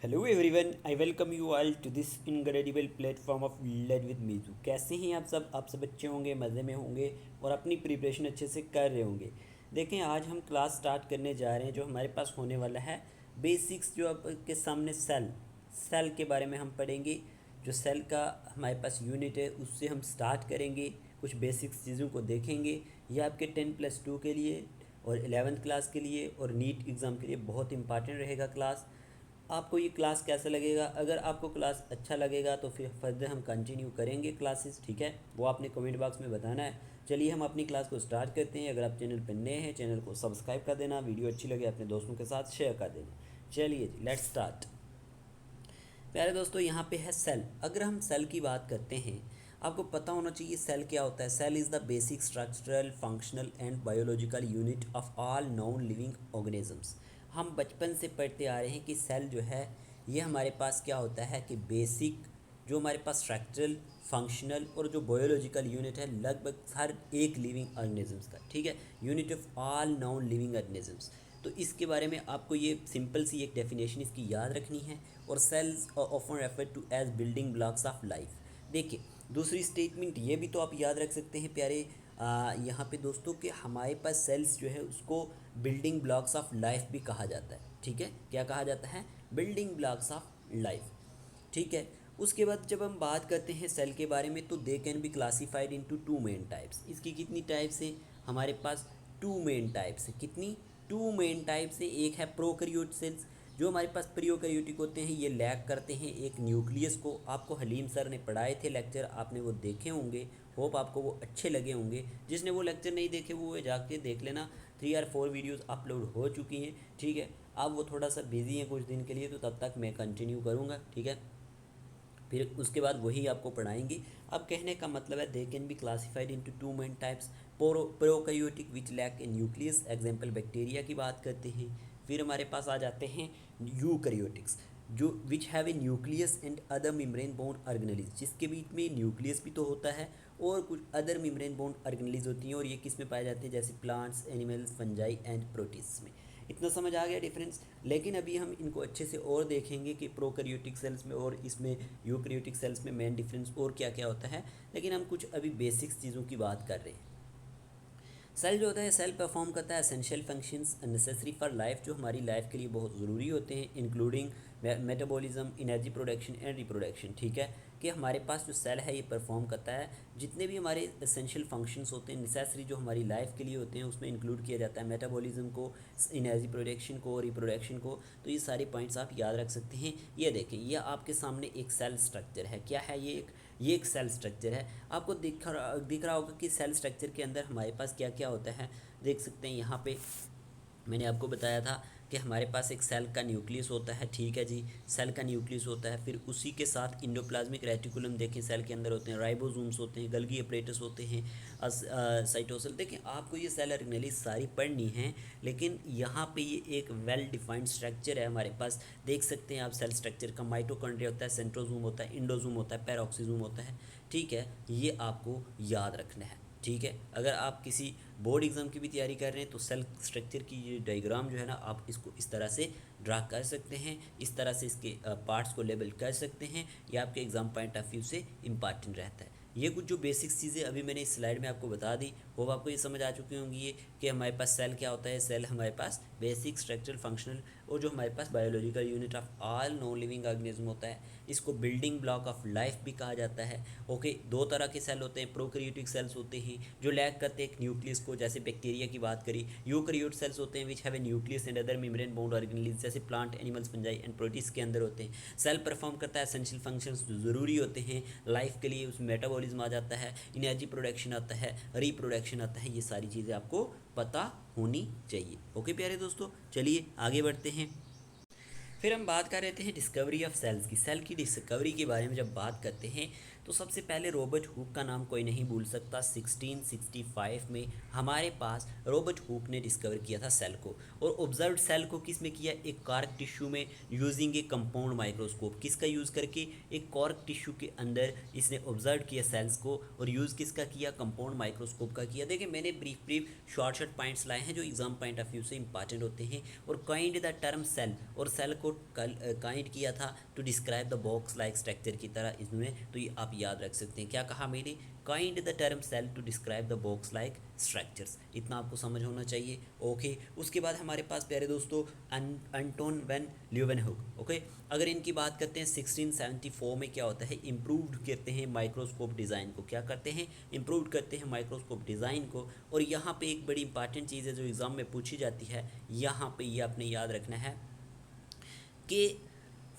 Hello everyone, I welcome you all to this incredible platform of learn with Meeju. कैसे हैं आप सब अच्छे होंगे, मज़े में होंगे और अपनी प्रिपरेशन अच्छे से कर रहे होंगे। देखें, आज हम क्लास स्टार्ट करने जा रहे हैं जो हमारे पास होने वाला है बेसिक्स। जो आपके सामने सेल सेल के बारे में हम पढ़ेंगे। जो सेल का हमारे पास यूनिट है उससे हम स्टार्ट करेंगे, कुछ बेसिक्स चीज़ों को देखेंगे। यह आपके 10+2 के लिए और 11th क्लास के लिए और नीट एग्ज़ाम के लिए बहुत इंपॉर्टेंट रहेगा क्लास। आपको ये क्लास कैसा लगेगा? अगर आपको क्लास अच्छा लगेगा तो फिर फर्दर हम कंटिन्यू करेंगे क्लासेस, ठीक है? वो आपने कमेंट बॉक्स में बताना है। चलिए हम अपनी क्लास को स्टार्ट करते हैं। अगर आप चैनल पर नए हैं, चैनल को सब्सक्राइब कर देना, वीडियो अच्छी लगे अपने दोस्तों के साथ शेयर कर देना। चलिए जी, लेट्स स्टार्ट। प्यारे दोस्तों, यहाँ पे है सेल। अगर हम सेल की बात करते हैं, आपको पता होना चाहिए सेल क्या होता है। Cell is the basic structural functional and biological unit of all non living organisms. हम बचपन से पढ़ते आ रहे हैं कि सेल जो है ये हमारे पास क्या होता है कि बेसिक जो हमारे पास स्ट्रक्चरल फंक्शनल और जो बायोलॉजिकल यूनिट है लगभग हर एक लिविंग ऑर्गेनिजम्स का, ठीक है, unit of all non living organisms. तो इसके बारे में आपको ये सिंपल सी एक डेफिनेशन इसकी याद रखनी है। और cells often refer to as building blocks of life. देखिए, दूसरी स्टेटमेंट ये भी तो आप याद रख सकते हैं प्यारे यहाँ पे दोस्तों कि हमारे पास सेल्स जो है उसको बिल्डिंग ब्लॉक्स ऑफ लाइफ भी कहा जाता है, ठीक है? क्या कहा जाता है? बिल्डिंग ब्लॉक्स ऑफ लाइफ, ठीक है। उसके बाद जब हम बात करते हैं सेल के बारे में तो दे can be classified into two main types. इसकी कितनी टाइप्स हैं हमारे पास? टू मेन टाइप्स हैं। कितनी? टू मेन टाइप्स हैं। एक है प्रोकैरियोट सेल्स, जो हमारे पास प्रोकैरियोटिक होते हैं, ये लैक करते हैं एक न्यूक्लियस को। आपको हलीम सर ने पढ़ाए थे लेक्चर, आपने वो देखे होंगे, होप आपको वो अच्छे लगे होंगे। जिसने वो लेक्चर नहीं देखे वो जाके देख लेना, 3 और 4 वीडियोस अपलोड हो चुकी हैं, ठीक है। अब वो थोड़ा सा बिजी हैं कुछ दिन के लिए, तो तब तक मैं कंटिन्यू करूँगा, ठीक है। फिर उसके बाद वही आपको पढ़ाएंगे। अब कहने का मतलब है they can be classified into two main types. Prokaryotic which lack a nucleus, example bacteria की बात करते हैं। फिर हमारे पास आ जाते हैं यूकैरियोटिक्स, जो विच have a nucleus and other membrane bound organelles, जिसके बीच में न्यूक्लियस भी तो होता है और कुछ अदर मेम्ब्रेन बाउंड ऑर्गेनेलिज होती हैं। और ये किस में पाए जाते हैं? जैसे plants, animals, fungi and protist में। इतना समझ आ गया डिफरेंस? लेकिन अभी हम इनको अच्छे से और देखेंगे कि प्रोकैरियोटिक सेल्स में और इसमें यूकैरियोटिक सेल्स में मेन डिफरेंस और क्या क्या होता है। लेकिन हम कुछ अभी बेसिक्स चीज़ों की बात कर रहे हैं। सेल जो होता है, सेल परफॉर्म करता है essential functions necessary for life, जो हमारी लाइफ के लिए बहुत ज़रूरी होते हैं, including metabolism, energy production and reproduction, ठीक है। कि हमारे पास जो सेल है ये परफॉर्म करता है जितने भी हमारे एसेंशियल फंक्शंस होते हैं नेसेसरी जो हमारी लाइफ के लिए होते हैं, उसमें इंक्लूड किया जाता है मेटाबॉलिज्म को, एनर्जी प्रोडक्शन को, रिप्रोडक्शन को। तो ये सारे पॉइंट्स आप याद रख सकते हैं। ये देखें, ये आपके सामने एक सेल स्ट्रक्चर है। क्या है ये एक सेल स्ट्रक्चर है। आपको दिख रहा होगा कि सेल स्ट्रक्चर के अंदर हमारे पास क्या क्या होता है। देख सकते हैं यहाँ पे मैंने आपको बताया था कि हमारे पास एक सेल का न्यूक्लियस होता है, ठीक है जी। सेल का न्यूक्लियस होता है, फिर उसी के साथ इंडोप्लाज्मिक रेटिकुलम देखें सेल के अंदर होते हैं, राइबोसोम्स होते हैं, गल्गी अपरेटस होते हैं, साइटोसल। देखें, आपको ये सेल ऑर्गेनेली सारी पढ़नी है, लेकिन यहाँ पे ये एक वेल डिफाइंड स्ट्रक्चर है हमारे पास। देख सकते हैं आप सेल स्ट्रक्चर का। माइटोकॉन्ड्रिया होता है, सेंट्रोजोम होता है, इंडोजोम होता है, पैरोक्सीजोम होता है, ठीक है। ये आपको याद रखना है, ठीक है। अगर आप किसी बोर्ड एग्ज़ाम की भी तैयारी कर रहे हैं तो सेल स्ट्रक्चर की ये डायग्राम जो है ना, आप इसको इस तरह से ड्रा कर सकते हैं, इस तरह से इसके पार्ट्स को लेबल कर सकते हैं। ये आपके एग्ज़ाम पॉइंट ऑफ व्यू से इम्पॉर्टेंट रहता है। ये कुछ जो बेसिक्स चीज़ें अभी मैंने इस स्लाइड में आपको बता दी, वो आपको ये समझ आ चुकी होंगी ये कि हमारे पास सेल क्या होता है। सेल हमारे पास बेसिक स्ट्रक्चरल फंक्शनल और जो हमारे पास biological unit of all non living organism होता है। इसको बिल्डिंग ब्लॉक ऑफ लाइफ भी कहा जाता है। ओके, दो तरह के सेल होते हैं। प्रोकैरियोटिक सेल्स होते हैं जो लैक करते हैं एक न्यूक्लियस को, जैसे बैक्टीरिया की बात करी। यूकैरियोट सेल्स होते हैं which have a nucleus and other membrane bound organelles, जैसे plant, animals, fungi and protist के अंदर होते हैं। सेल परफॉर्म करता है एसेंशियल फंक्शंस जो ज़रूरी होते हैं लाइफ के लिए। उसमें मेटाबॉलिज्म आ जाता है, एनर्जी प्रोडक्शन आता है, रिप्रोडक्शन आता है। ये सारी चीज़ें आपको पता होनी चाहिए। ओके प्यारे दोस्तों, चलिए आगे बढ़ते हैं। फिर हम बात कर रहे थे डिस्कवरी ऑफ सेल्स की। सेल की डिस्कवरी के बारे में जब बात करते हैं तो सबसे पहले रॉबर्ट हुक का नाम कोई नहीं भूल सकता। 1665 में हमारे पास रॉबर्ट हुक ने डिस्कवर किया था सेल को। और ऑब्जर्व सेल को किस में किया? एक कॉर्क टिश्यू में यूजिंग ए कंपाउंड माइक्रोस्कोप। किसका यूज़ करके? एक कॉर्क टिश्यू के अंदर इसने ऑब्जर्व किया सेल्स को। और यूज़ किसका किया? कंपाउंड माइक्रोस्कोप का किया। देखिए, मैंने ब्रीफ शॉर्ट पॉइंट्स लाए हैं जो एग्जाम पॉइंट ऑफ व्यू से इंपॉर्टेंट होते हैं। और काइंड द टर्म सेल, और सेल को को काइंड किया था to describe the box like structure की तरह इन्होंने, तो ये आप याद रख सकते हैं। क्या कहा मैंने? Coined the term cell to describe the box like structures, इतना आपको समझ होना चाहिए। ओके, उसके बाद हमारे पास प्यारे दोस्तों एंटोन वैन ल्यूवेनहुक। ओके, अगर इनकी बात करते हैं 1674 में क्या होता है, इम्प्रूव्ड करते हैं माइक्रोस्कोप डिज़ाइन को। क्या करते हैं? इम्प्रूव करते हैं माइक्रोस्कोप डिज़ाइन को। और यहाँ पे एक बड़ी इंपॉर्टेंट चीज़ है जो एग्ज़ाम में पूछी जाती है, यहाँ पे ये आपने याद रखना है कि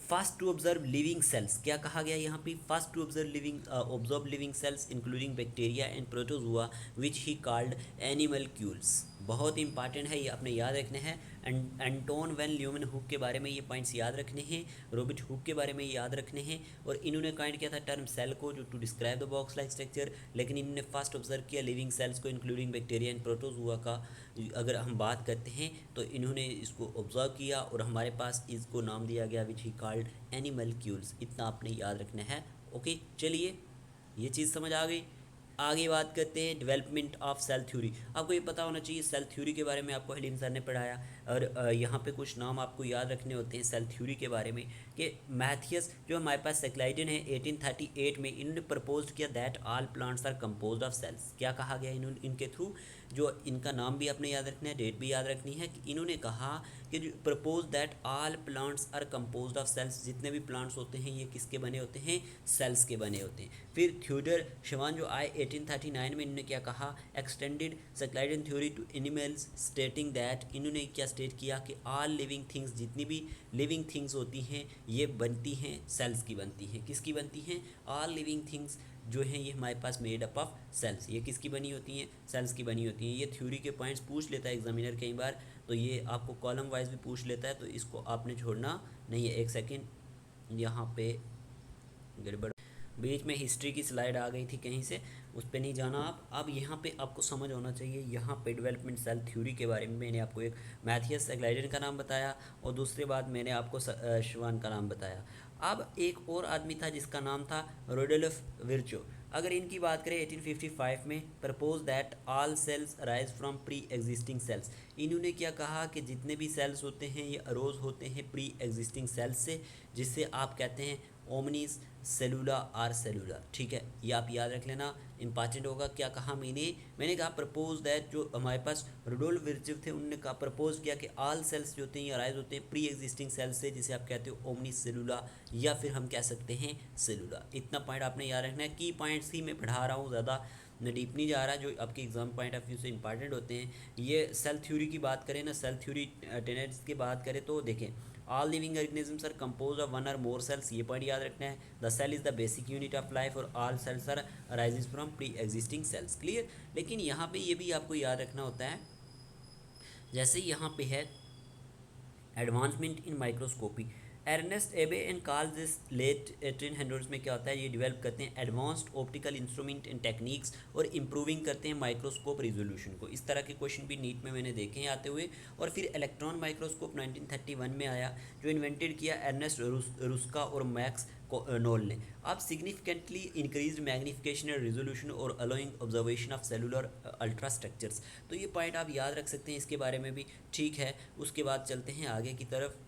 fast to observe living cells. क्या कहा गया यहाँ पे? Fast to observe living cells including bacteria and protozoa which he called animalcules. बहुत इंपॉर्टेंट है, ये आपने याद रखना है। एंटोन वैन ल्यूवेनहुक के बारे में ये पॉइंट्स याद रखने हैं, रॉबर्ट हुक के बारे में याद रखने हैं। और इन्होंने काइंड किया था टर्म सेल को जो to describe the box like structure, लेकिन इन्होंने फर्स्ट ऑब्जर्व किया लिविंग सेल्स को इंक्लूडिंग बैक्टीरिया एंड प्रोटोजुआ का। अगर हम बात करते हैं तो इन्होंने इसको ऑब्जर्व किया और हमारे पास इसको नाम दिया गया विच ही कॉल्ड एनिमलक्यूल्स। इतना आपने याद रखना है। ओके, चलिए ये चीज़ समझ आ गई। आगे बात करते हैं डेवलपमेंट ऑफ सेल थ्योरी। आपको ये पता होना चाहिए सेल थ्योरी के बारे में, आपको हलीम सर ने पढ़ाया। और यहाँ पे कुछ नाम आपको याद रखने होते हैं सेल थ्योरी के बारे में कि मैथियस जो हमारे पास सेक्लाइडन है 1838 में, इन्होंने प्रपोज किया that all plants are composed of cells. क्या कहा गया इन्होंने इनके थ्रू? जो इनका नाम भी आपने याद रखना है, डेट भी याद रखनी है कि इन्होंने कहा कि जो propose that all plants are composed of cells, जितने भी प्लांट्स होते हैं ये किसके बने होते हैं? सेल्स के बने होते हैं। फिर थ्योडर शवान जो आए 1839 में, इन्होंने क्या कहा? Extended Schleiden theory to animals stating that, इन्होंने क्या स्टेट किया कि ऑल लिविंग थिंग्स, जितनी भी लिविंग थिंग्स होती हैं ये बनती हैं सेल्स की बनती हैं। किसकी बनती हैं? ऑल लिविंग थिंग्स जो हैं ये हमारे पास मेड अप ऑफ सेल्स। ये किसकी बनी होती हैं? सेल्स की बनी होती हैं। ये थ्योरी के पॉइंट्स पूछ लेता है एग्जामिनर कई बार, तो ये आपको कॉलम वाइज भी पूछ लेता है, तो इसको आपने छोड़ना नहीं है। एक सेकेंड, यहाँ पे गड़बड़, बीच में हिस्ट्री की स्लाइड आ गई थी कहीं से, उस पर नहीं जाना आप। अब यहाँ पे आपको समझ होना चाहिए, यहाँ पे डेवलपमेंट सेल थ्योरी के बारे में मैंने आपको एक मैथियस सेक्लाइडन का नाम बताया और दूसरे बात मैंने आपको श्वान का नाम बताया। अब एक और आदमी था जिसका नाम था रोडोल्फ विर्चो। अगर इनकी बात करें 1855 में, propose that all cells arise from pre existing cells. इन्होंने क्या कहा कि जितने भी सेल्स होते हैं ये अरोज होते हैं प्री एग्जिस्टिंग सेल्स से, जिससे आप कहते हैं ओमनीस सेलुला आर सेलुलर। ठीक है, ये आप याद रख लेना, इंपॉर्टेंट होगा। क्या कहा मैंने कहा प्रपोज दैट, जो हमारे पास रुडोल्फ विर्चो थे उन्होंने कहा प्रपोज किया कि ऑल सेल्स जो होते हैं अराइज होते हैं प्री एग्जिस्टिंग सेल्स से, जिसे आप कहते हो ओमनीस सेलुला या फिर हम कह सकते हैं सेलुला। इतना पॉइंट आपने याद रखना है। की पॉइंट्स ही मैं पढ़ा रहा हूँ, ज़्यादा डीप नहीं जा रहा, जो आपके एग्जाम पॉइंट ऑफ व्यू से इंपॉर्टेंट होते हैं। ये सेल थ्योरी की बात करें ना, सेल थ्योरी टेनेट्स की बात करें तो देखें, all living organisms are compose of one और मोर सेल्स। ये पॉइंट याद रखना है। The cell is the basic unit of life और all cells are arises from pre existing cells. Clear? लेकिन यहाँ पे ये भी आपको याद रखना होता है, जैसे यहाँ पे है advancement in microscopy. Ernest Abbe and Carl Zeiss late 1800s में क्या होता है, ये डेवलप करते हैं advanced optical instrument and techniques और इम्प्रूविंग करते हैं माइक्रोस्कोप रिजोल्यूशन को। इस तरह के क्वेश्चन भी नीट में मैंने देखे हैं आते हुए। और फिर इलेक्ट्रॉन माइक्रोस्कोप 1931 में आया, जो इन्वेंटेड किया एर्नेस्ट रुस्का और मैक्स नोल ने। अब significantly increase magnification and resolution और allowing observation of cellular ultra structures. तो ये पॉइंट आप याद रख सकते हैं इसके बारे में भी। ठीक है, उसके बाद चलते हैं आगे की तरफ।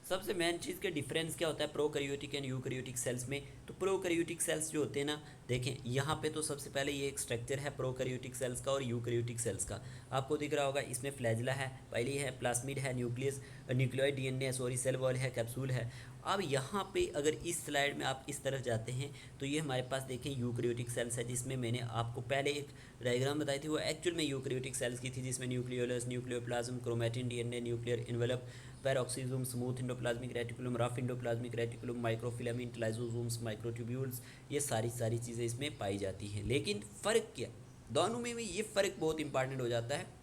सबसे मेन चीज़ के डिफरेंस क्या होता है प्रोकैरियोटिक एंड यूकैरियोटिक सेल्स में। तो प्रोकैरियोटिक सेल्स जो होते हैं ना, देखें यहाँ पे तो सबसे पहले ये एक स्ट्रक्चर है प्रोकैरियोटिक सेल्स का और यूकैरियोटिक सेल्स का। आपको दिख रहा होगा, इसमें फ्लैजिला है, पहली है प्लास्मिड है, nucleus nucleoid DNA cell wall है, कैप्सूल है। अब यहाँ पे अगर इस स्लाइड में आप इस तरफ जाते हैं तो ये हमारे पास देखें यूकैरियोटिक सेल्स है, जिसमें मैंने आपको पहले एक डायग्राम बताई थी, वो एक्चुअल में यूकैरियोटिक सेल्स की थी, जिसमें nucleolus, nucleoplasm, chromatin, DNA, nuclear envelope, पैरोक्सिसोम, smooth endoplasmic reticulum, rough endoplasmic reticulum, microfilament, lysosomes, microtubules, ये सारी चीज़ें इसमें पाई जाती हैं। लेकिन फ़र्क क्या, दोनों में भी ये फ़र्क बहुत इंपॉर्टेंट हो जाता है।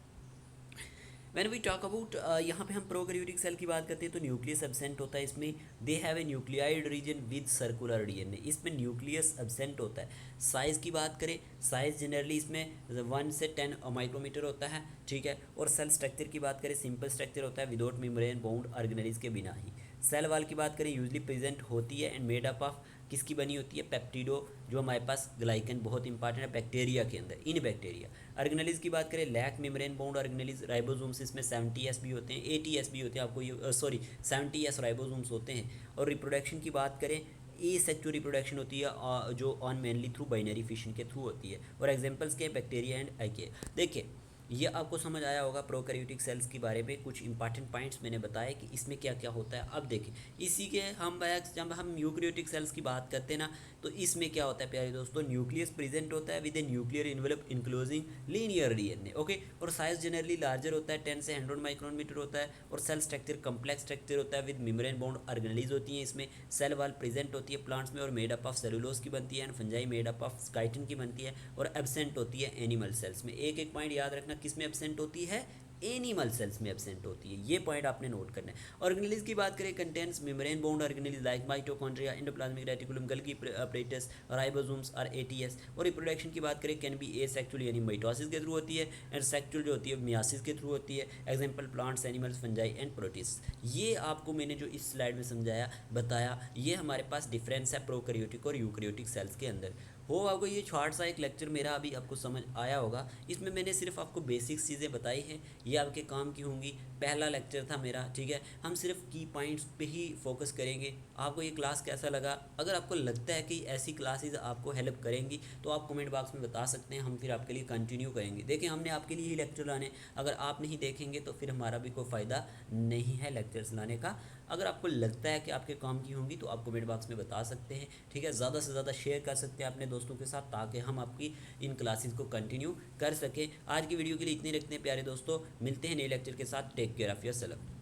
व्हेन वी टॉक अबाउट, यहाँ पे हम प्रोकैरियोटिक सेल की बात करते हैं तो न्यूक्लियस एब्सेंट होता है इसमें। They have a nucleoid region with circular DNA, इसमें न्यूक्लियस एब्सेंट होता है। साइज़ की बात करें, साइज़ जनरली इसमें 1 से 10 माइक्रोमीटर होता है। ठीक है, और सेल स्ट्रक्चर की बात करें, सिंपल स्ट्रक्चर होता है विदाउट मेम्ब्रेन बाउंड ऑर्गेनेल्स के बिना ही। सेल वाल की बात करें यूजली प्रेजेंट होती है एंड मेड अप ऑफ किसकी बनी होती है, पेप्टिडो, जो हमारे पास ग्लाइकन बहुत इंपॉर्टेंट है बैक्टीरिया के अंदर, इन बैक्टीरिया। ऑर्गेनेलिज की बात करें lack membrane bound organelles, ribosomes इसमें 70s भी होते हैं, 80s भी होते हैं, आपको ये सॉरी 70s राइबोसोम्स होते हैं। और रिप्रोडक्शन की बात करें ए सेक्चुअल रिप्रोडक्शन होती है जो on mainly through binary fission के थ्रू होती है। और एग्जांपल्स के बैक्टीरिया एंड आइके। देखिए ये आपको समझ आया होगा प्रोकैरियोटिक सेल्स के बारे में, कुछ इंपॉर्टेंट पॉइंट्स मैंने बताया कि इसमें क्या क्या होता है। अब देखिए इसी के हम जब हम यूकैरियोटिक सेल्स की बात करते हैं ना, तो इसमें क्या होता है प्यारे दोस्तों, न्यूक्लियस प्रेजेंट होता है with a nuclear envelope enclosing linear DNA, okay. और साइज जनरली लार्जर होता है, 10 से 100 माइक्रोन मीटर होता है। और सेल स्ट्रक्चर कम्प्लेक्स स्ट्रक्चर होता है विद मेम्ब्रेन बाउंड ऑर्गेनेलिज होती है इसमें। सेल वाल प्रेजेंट होती है प्लांट्स में और मेड अप ऑफ सेलुलोज की बनती है and fungi made up of chitin की बनती है। और एब्सेंट होती है एनिमल सेल्स में। एक एक पॉइंट याद रखना, किस में एब्सेंट होती है, एनिमल सेल्स में एब्सेंट होती है, ये पॉइंट आपने नोट करना है। ऑर्गेनेलिज की बात करें contains membrane bound organelles like mitochondria, endoplasmic reticulum, Golgi apparatus, ribosomes और एटीएस। और रिप्रोडक्शन की बात करें कैन बी एसेक्सुअल यानी माइटोसिस के थ्रू होती है एंड सेक्सुअल जो होती है मियासिस के थ्रू होती है। Example plants, animals, fungi and protist. ये आपको मैंने जो इस स्लाइड में समझाया बताया, ये हमारे पास डिफरेंस है प्रोकैरियोटिक और यूकैरियोटिक सेल्स के अंदर। हो आपको ये शॉर्ट सा एक लेक्चर मेरा अभी आपको समझ आया होगा। इसमें मैंने सिर्फ आपको बेसिक्स चीज़ें बताई हैं, ये आपके काम की होंगी। पहला लेक्चर था मेरा, ठीक है। हम सिर्फ की पॉइंट्स पे ही फोकस करेंगे। आपको ये क्लास कैसा लगा, अगर आपको लगता है कि ऐसी क्लासेस आपको हेल्प करेंगी तो आप कमेंट बॉक्स में बता सकते हैं, हम फिर आपके लिए कंटिन्यू करेंगे। देखिए हमने आपके लिए ही लेक्चर लाने, अगर आप नहीं देखेंगे तो फिर हमारा भी कोई फ़ायदा नहीं है लेक्चर्स लाने का। अगर आपको लगता है कि आपके काम की होंगी तो आप कमेंट बॉक्स में बता सकते हैं, ठीक है। ज़्यादा से ज़्यादा शेयर कर सकते हैं अपने दोस्तों के साथ, ताकि हम आपकी इन क्लासेस को कंटिन्यू कर सकें। आज की वीडियो के लिए इतने रखते हैं प्यारे दोस्तों, मिलते हैं नए लेक्चर के साथ। Take care of yourself.